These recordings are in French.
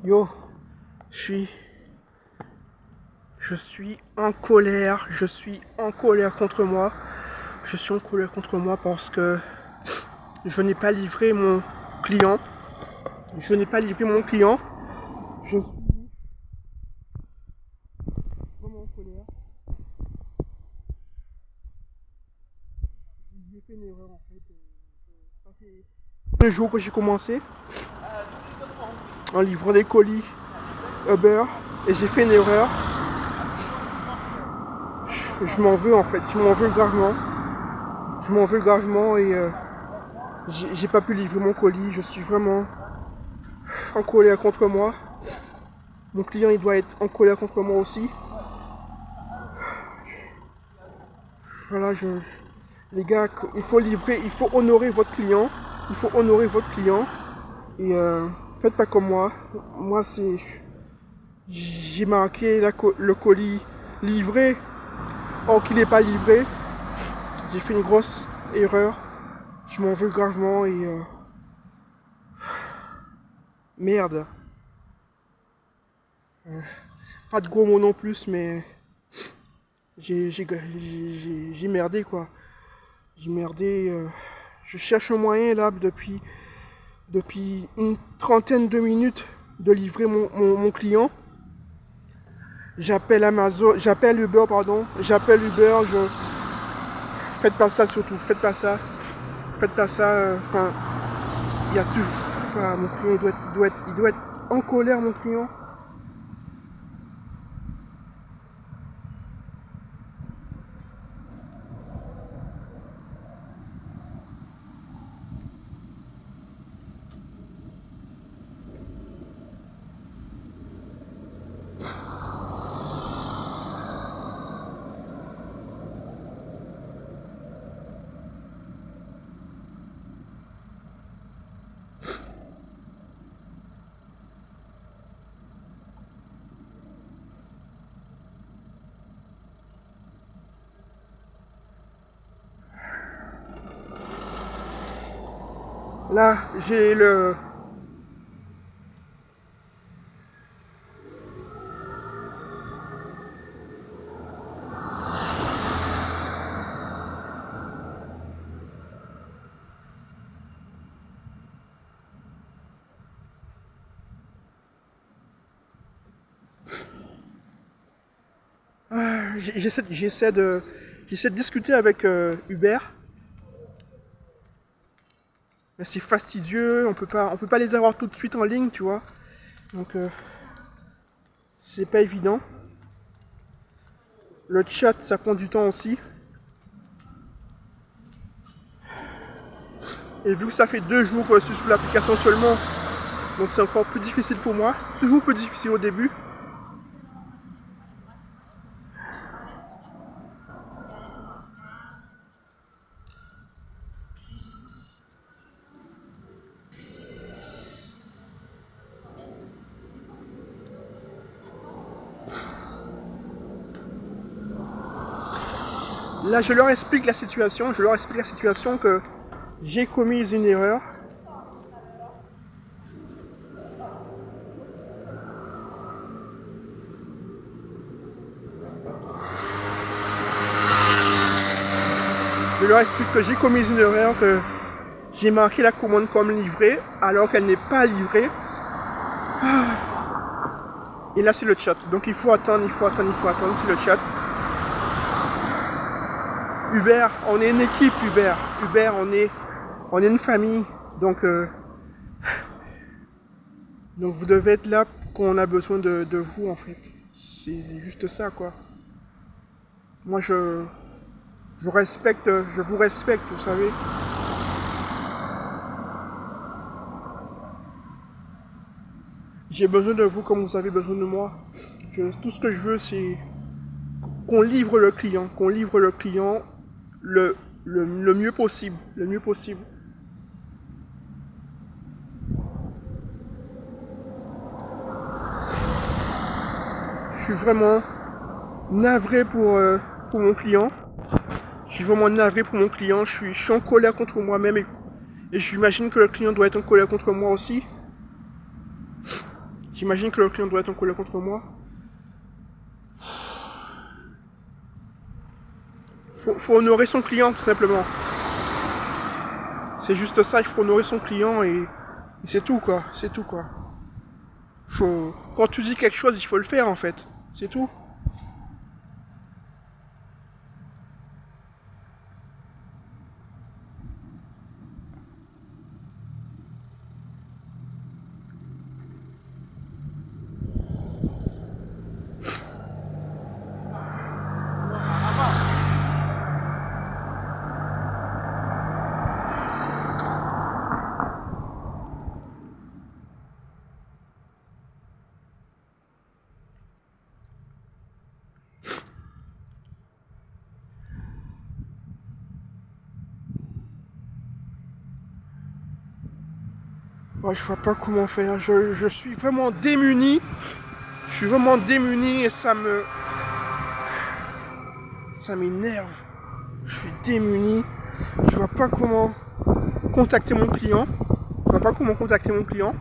Yo, je suis en colère, contre moi. Je suis en colère contre moi parce que je n'ai pas livré mon client. Je n'ai pas livré mon client. Je suis vraiment en colère. J'ai fait une erreur en fait. Ça fait 2 jours que j'ai commencé en livrant des colis Uber et j'ai fait une erreur. Je m'en veux en fait, je m'en veux gravement. Je m'en veux gravement et j'ai pas pu livrer mon colis. Je suis vraiment en colère contre moi. Mon client il doit être en colère contre moi aussi. Voilà, les gars, il faut livrer, il faut honorer votre client. Il faut honorer votre client. Et faites pas comme moi. Moi j'ai marqué le colis livré. Or qu'il n'est pas livré. J'ai fait une grosse erreur. Je m'en veux gravement et merde. Pas de gros mots non plus, mais j'ai merdé quoi. J'ai merdé. Je cherche un moyen là depuis une trentaine de minutes de livrer mon client. J'appelle Amazon, j'appelle Uber, pardon. J'appelle Uber, faites pas ça surtout, faites pas ça. Faites pas ça. Enfin, il y a toujours. Enfin, mon client il doit être en colère, mon client. Là, j'ai le. J'essaie de discuter avec Uber. Mais c'est fastidieux, on peut pas les avoir tout de suite en ligne, tu vois. Donc c'est pas évident. Le chat, ça prend du temps aussi. Et vu que ça fait 2 jours que je suis sur l'application seulement, donc c'est encore plus difficile pour moi. C'est toujours plus difficile au début. Là, je leur explique la situation que j'ai commis une erreur. Je leur explique que j'ai commis une erreur, que j'ai marqué la commande comme livrée, alors qu'elle n'est pas livrée. Et là, c'est le chat. Donc il faut attendre, c'est le chat. Uber, on est une équipe, Uber. Uber, on est une famille. Donc vous devez être là quand on a besoin de vous, en fait. C'est juste ça, quoi. Moi, je vous respecte, vous savez. J'ai besoin de vous comme vous avez besoin de moi. Tout ce que je veux, c'est qu'on livre le client, le mieux possible, Je suis vraiment navré pour mon client. Je suis en colère contre moi-même et j'imagine que le client doit être en colère contre moi aussi. J'imagine que le client doit être en colère contre moi. Faut honorer son client, tout simplement. C'est juste ça, il faut honorer son client et c'est tout, quoi. C'est tout, quoi. Quand tu dis quelque chose, il faut le faire, en fait. C'est tout. Ouais, je vois pas comment faire. Je suis vraiment démuni. Je suis vraiment démuni et ça m'énerve. Je suis démuni. Je vois pas comment contacter mon client. Je vois pas comment contacter mon client.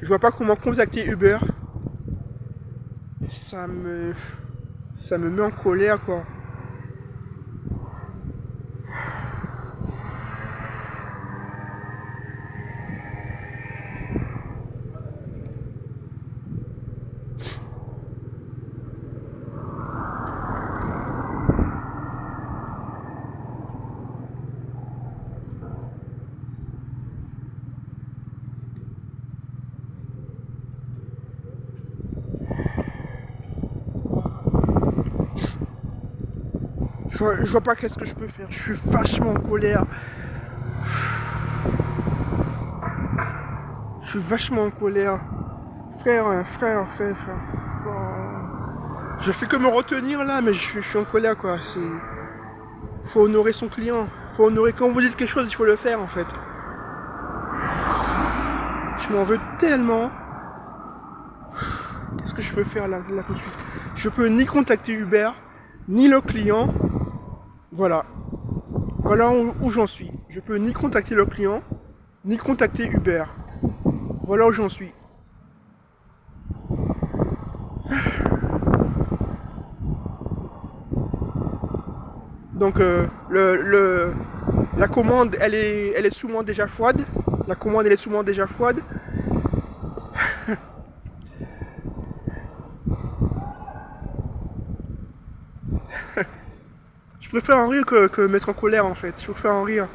Je vois pas comment contacter Uber. Ça me met en colère, quoi. Je vois pas qu'est-ce que je peux faire. Je suis vachement en colère. Je suis vachement en colère. Frère. Je fais que me retenir là, mais je suis en colère, quoi. Faut honorer son client. Faut honorer. Quand vous dites quelque chose, il faut le faire, en fait. Je m'en veux tellement. Qu'est-ce que je peux faire là tout de suite? Je peux ni contacter Uber, ni le client. Voilà. Voilà où j'en suis. Je peux ni contacter le client, ni contacter Uber. Voilà où j'en suis. Donc la commande elle est souvent déjà froide. La commande elle est souvent déjà froide. Je préfère en rire que mettre en colère, en fait. Je préfère en rire.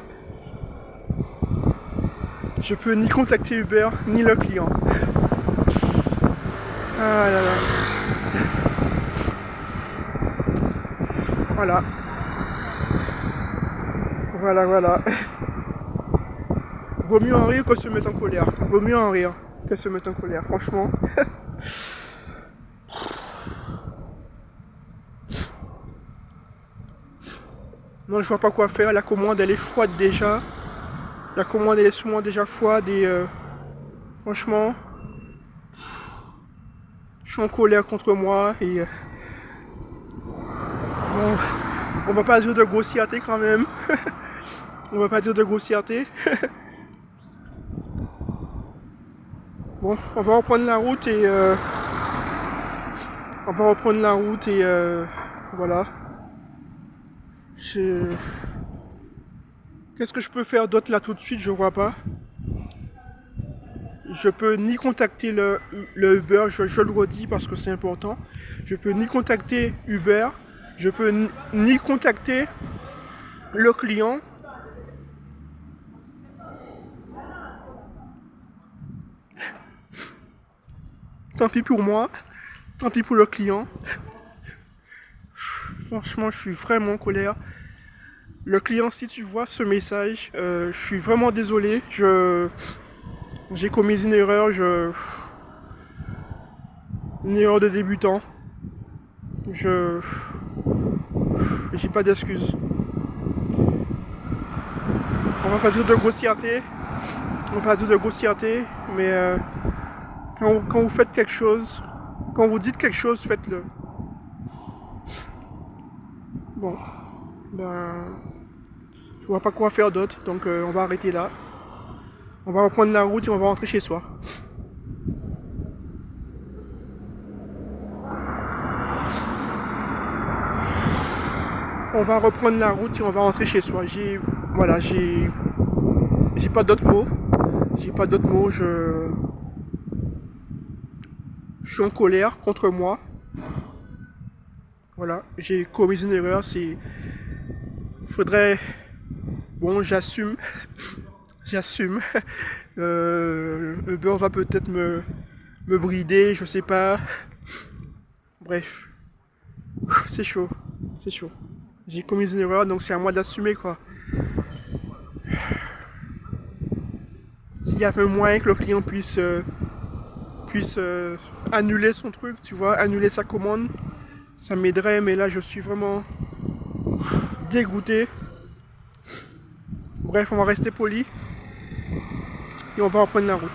Je peux ni contacter Uber ni le client. Ah là là. Voilà. Voilà. Vaut mieux en rire que se mettre en colère. Vaut mieux en rire que se mettre en colère, franchement. Non, je vois pas quoi faire. La commande elle est froide déjà. La commande elle est souvent déjà froide et franchement, je suis en colère contre moi et bon, on va pas dire de grossièreté quand même. On va pas dire de grossièreté. Bon, on va reprendre la route et voilà. Qu'est-ce que je peux faire d'autre là tout de suite? Je vois pas. Je peux ni contacter le Uber, je le redis parce que c'est important. Je peux ni contacter Uber, je peux ni contacter le client. Tant pis pour moi, tant pis pour le client. Franchement, je suis vraiment en colère. Le client, si tu vois ce message, je suis vraiment désolé. J'ai commis une erreur, une erreur de débutant. J'ai pas d'excuses. On va pas dire de grossièreté. On va pas dire de grossièreté, mais quand vous faites quelque chose, quand vous dites quelque chose, faites-le. Bon, ben, je vois pas quoi faire d'autre, donc on va arrêter là. On va reprendre la route et on va rentrer chez soi. On va reprendre la route et on va rentrer chez soi. Voilà, j'ai pas d'autres mots. J'ai pas d'autres mots. Je suis en colère contre moi. Voilà, j'ai commis une erreur. Faudrait. Bon, j'assume. J'assume. Le beurre va peut-être me brider, je sais pas. Bref, c'est chaud. C'est chaud. J'ai commis une erreur, donc c'est à moi d'assumer, quoi. S'il y avait un moyen que le client puisse annuler son truc, tu vois, annuler sa commande, ça m'aiderait, mais là je suis vraiment dégoûté. Bref, on va rester poli et on va reprendre la route.